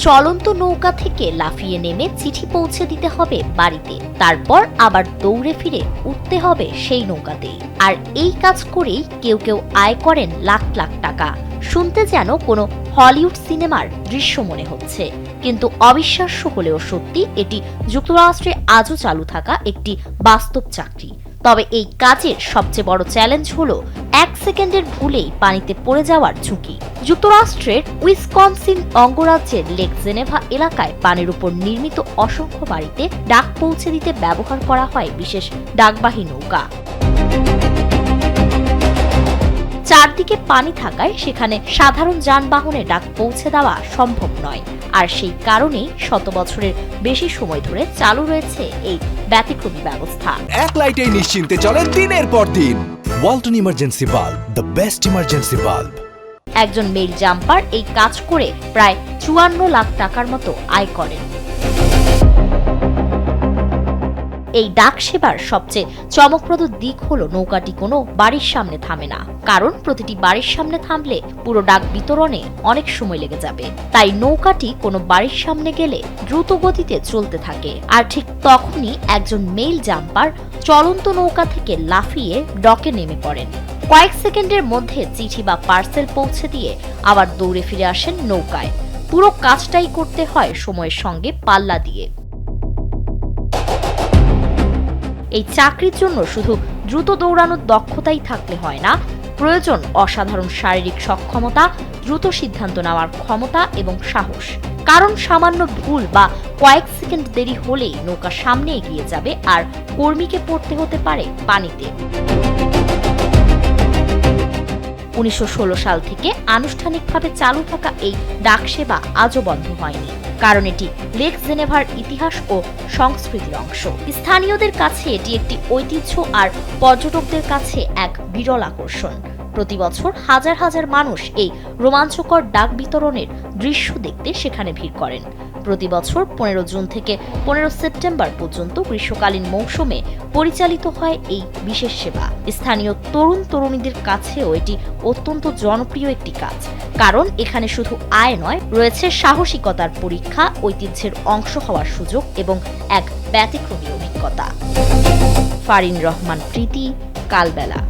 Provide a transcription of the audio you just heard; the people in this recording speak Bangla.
চলন্ত নৌকা থেকে লাফিয়ে নেমে চিঠি পৌঁছে দিতে হবে বাড়িতে, তারপর আবার দৌড়ে ফিরে উঠতে হবে সেই নৌকাতেই। আর এই কাজ করেই কেউ কেউ আয় করেন লাখ লাখ টাকা। শুনতে যেন কোনো হলিউড সিনেমার দৃশ্য মনে হচ্ছে, কিন্তু অবিশ্বাস্য হলেও সত্যি এটি যুক্তরাষ্ট্রে আজও চালু থাকা একটি বাস্তব চাকরি। তবে এই কাজের সবচেয়ে বড় চ্যালেঞ্জ হলো 1 সেকেন্ডের ভুলেই পানিতে পড়ে যাওয়ার ঝুঁকি। যুক্তরাষ্ট্রের উইসকনসিন অঙ্গরাজ্যের লেক জেনেভা এলাকায় পানির উপর নির্মিত অসংখ্য বাড়িতে ডাক পৌঁছে দিতে ব্যবহার করা হয় বিশেষ ডাকবাহী নৌকা। চারদিকে পানি থাকায় সেখানে সাধারণ যানবাহনে ডাক পৌঁছে দেওয়া সম্ভব নয়, আর সেই কারণেই শত বছরের বেশি সময় ধরে চালু রয়েছে এই ব্যতিক্রমী ব্যবস্থা। এক লাইটেই নিশ্চিন্তে চলে দিনের পর দিন। Walton emergency bulb, the best emergency bulb. একজন মেল জাম্পার এই কাজ করে প্রায় 54 লাখ টাকার মতো আয় করেন। এই ডাক সেবার সবচেয়ে চমকপ্রদ দিক হলো নৌকাটি কোনো বাড়ির সামনে থামে না, কারণ প্রতিটি বাড়ির সামনে থামলে পুরো ডাক বিতরণে অনেক সময় লেগে যাবে। তাই নৌকাটি কোনো বাড়ির সামনে গেলে দ্রুত গতিতে চলতে থাকে, আর ঠিক তখনই একজন মেইল জাম্পার চলন্ত নৌকা থেকে লাফিয়ে ডকে নেমে পড়েন। কয়েক সেকেন্ডের মধ্যে চিঠি বা পার্সেল পৌঁছে দিয়ে আবার দৌড়ে ফিরে আসেন নৌকায়। পুরো কাজটাই করতে হয় সময়ের সঙ্গে পাল্লা দিয়ে। এই চাকরির জন্য শুধু দ্রুত দৌড়ানোর দক্ষতাই থাকলে হয় না, প্রয়োজন অসাধারণ শারীরিক সক্ষমতা, দ্রুত সিদ্ধান্ত নেওয়ার ক্ষমতা এবং সাহস। কারণ সামান্য ভুল বা কয়েক সেকেন্ড দেরি হলেই নৌকা সামনে এগিয়ে যাবে আর কর্মীকে পড়তে হতে পারে পানিতে। 1916 সাল থেকে আনুষ্ঠানিকভাবে চালু থাকা এই ডাক সেবা আজও বন্ধ হয়নি, কারণ এটি লেক জেনেভার ইতিহাস ও সংস্কৃতির অংশ। স্থানীয়দের কাছে এটি একটি ঐতিহ্য আর পর্যটকদের কাছে এক বিরল আকর্ষণ। প্রতি বছর হাজার হাজার মানুষ এই রোমাঞ্চকর ডাক বিতরণের দৃশ্য দেখতে সেখানে ভিড় করেন। প্রতি বছর 15 জুন থেকে 15 সেপ্টেম্বর পর্যন্ত গ্রীষ্মকালীন মৌসুমে পরিচালিত হয় এই বিশেষ সেবা। স্থানীয় তরুণ তরুণীদের কাছেও এটি অত্যন্ত জনপ্রিয় একটি কাজ, কারণ এখানে শুধু আয় নয়, রয়েছে সাহসিকতার পরীক্ষা, ঐতিহ্যের অংশ হওয়ার সুযোগ এবং এক ব্যতিক্রমী অভিজ্ঞতা। ফারিন রহমান প্রীতি, কালবেলা।